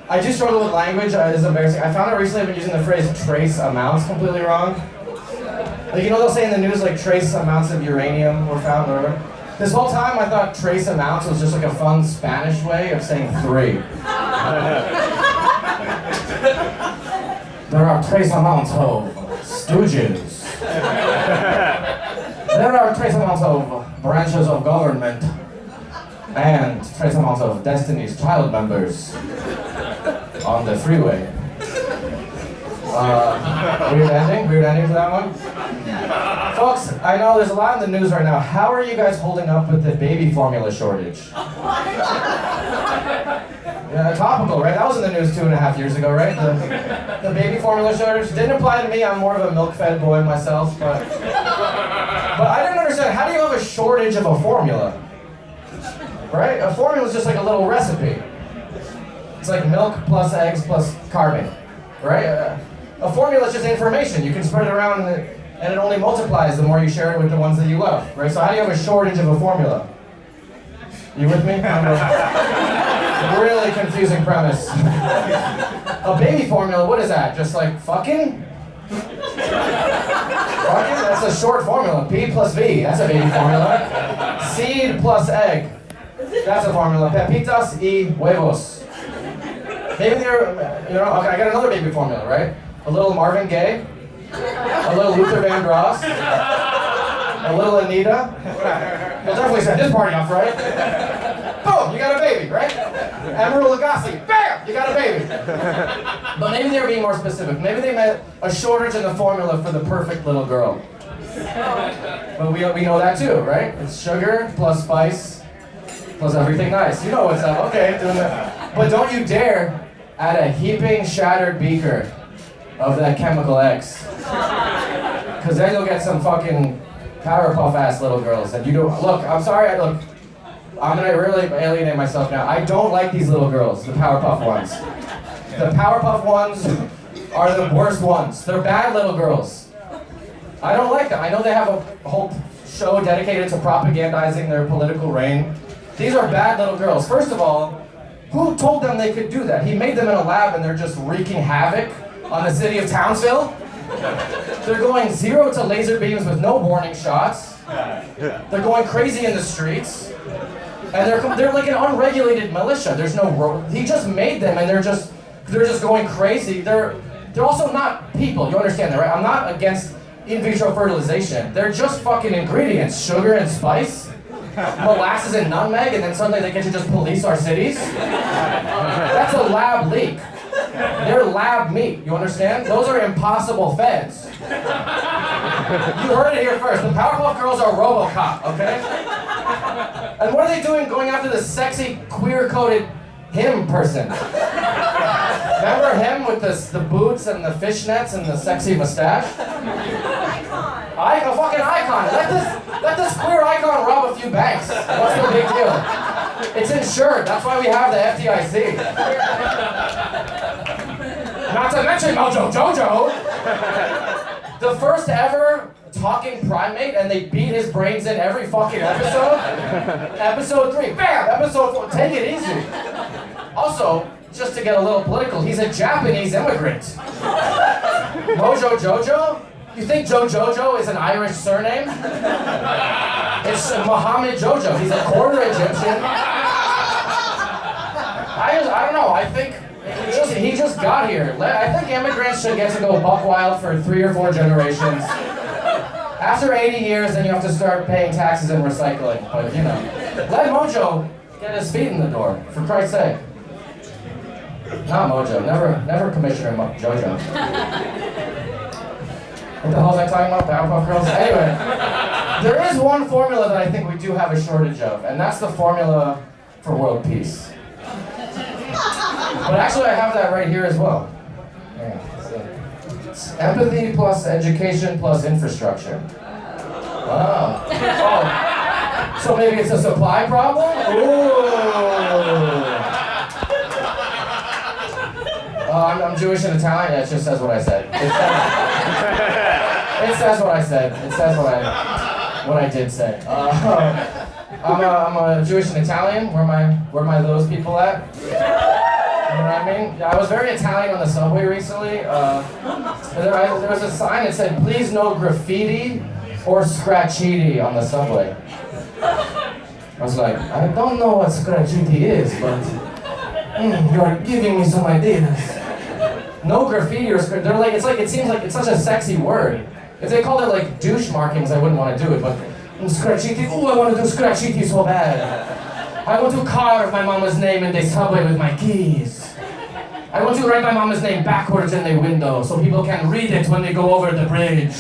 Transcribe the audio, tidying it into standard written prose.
I do struggle with language. It's embarrassing. I found out recently I've been using the phrase trace amounts completely wrong. Like, you know, they'll say in the news, like, trace amounts of uranium were found, or whatever. This whole time I thought trace amounts was just like a fun Spanish way of saying 3. There are trace amounts of stooges. There are trace amounts of branches of government. And trace amounts of Destiny's Child members on the freeway. Weird ending to that one. Folks, I know there's a lot in the news right now. How are you guys holding up with the baby formula shortage? Yeah, topical, right? That was in the news 2.5 years ago, right? The baby formula shortage didn't apply to me. I'm more of a milk-fed boy myself, but I didn't understand. How do you have a shortage of a formula? Right? A formula is just like a little recipe. It's like milk plus eggs plus carbon, right? A formula is just information. You can spread it around and it only multiplies the more you share it with the ones that you love, right? So how do you have a shortage of a formula? You with me? Really confusing premise. A baby formula, what is that? Just like fucking? Fucking? That's a short formula. P plus V, that's a baby formula. Seed plus egg. That's a formula. Pepitas y huevos. Maybe they're, okay, I got another baby formula, right? A little Marvin Gaye, a little Luther Vandross, a little Anita. You'll definitely set this party off, right? Boom, you got a baby, right? Emeril Lagasse, bam, you got a baby. But maybe they were being more specific. Maybe they meant a shortage in the formula for the perfect little girl. But we know that too, right? It's sugar plus spice plus everything nice. You know what's up, okay, doing that. But don't you dare add a heaping shattered beaker of that chemical X. Because then you'll get some fucking Powerpuff ass little girls. And you don't, look, I'm sorry, I'm gonna really alienate myself now. I don't like these little girls, the Powerpuff ones. The Powerpuff ones are the worst ones. They're bad little girls. I don't like them. I know they have a whole show dedicated to propagandizing their political reign. These are bad little girls. First of all, who told them they could do that? He made them in a lab and they're just wreaking havoc on the city of Townsville. They're going 0 to laser beams with no warning shots. They're going crazy in the streets. And they're like an unregulated militia. There's no he just made them and they're just going crazy. They're also not people. You understand that, right? I'm not against in vitro fertilization. They're just fucking ingredients, sugar and spice. Molasses and nutmeg, and then suddenly they get to just police our cities? That's a lab leak. They're lab meat, you understand? Those are impossible feds. You heard it here first. The Powerpuff Girls are RoboCop, okay? And what are they doing going after the sexy, queer-coded him person? Remember him with the boots and the fishnets and the sexy mustache? A fucking icon. Let this queer icon rob a few banks. What's the big deal? It's insured. That's why we have the FDIC. Not to mention Mojo Jojo, the first ever talking primate, and they beat his brains in every fucking episode. Episode 3, bam. Episode 4, take it easy. Also, just to get a little political, he's a Japanese immigrant. Mojo Jojo? You think Joe Jojo is an Irish surname? It's Mohammed Jojo. He's a quarter Egyptian. I don't know. I think he just got here. I think immigrants should get to go buck wild for 3 or 4 generations. After 80 years, then you have to start paying taxes and recycling. But you know, let Mojo get his feet in the door, for Christ's sake. Not Mojo. Never Commissioner Jojo. What the hell was I talking about? Powerpuff Girls? Anyway, there is one formula that I think we do have a shortage of, and that's the formula for world peace. But actually, I have that right here as well. Yeah, it's empathy plus education plus infrastructure. Wow. Oh, so maybe it's a supply problem? Ooh. I'm Jewish and Italian. Yeah, it just says what I said. It says what I said. It says what I did say. I'm a Jewish and Italian. Where my those people at? know what I mean? Yeah, I was very Italian on the subway recently. There was a sign that said, "Please no graffiti or scratchiti" on the subway. I was like, I don't know what scratchiti is, but you're giving me some ideas. No graffiti or scratch. They're like, it seems like it's such a sexy word. If they called it like douche markings, I wouldn't want to do it. But scratchiti, oh, I want to do scratchiti so bad. I want to carve my mama's name in the subway with my keys. I want to write my mama's name backwards in the window so people can read it when they go over the bridge.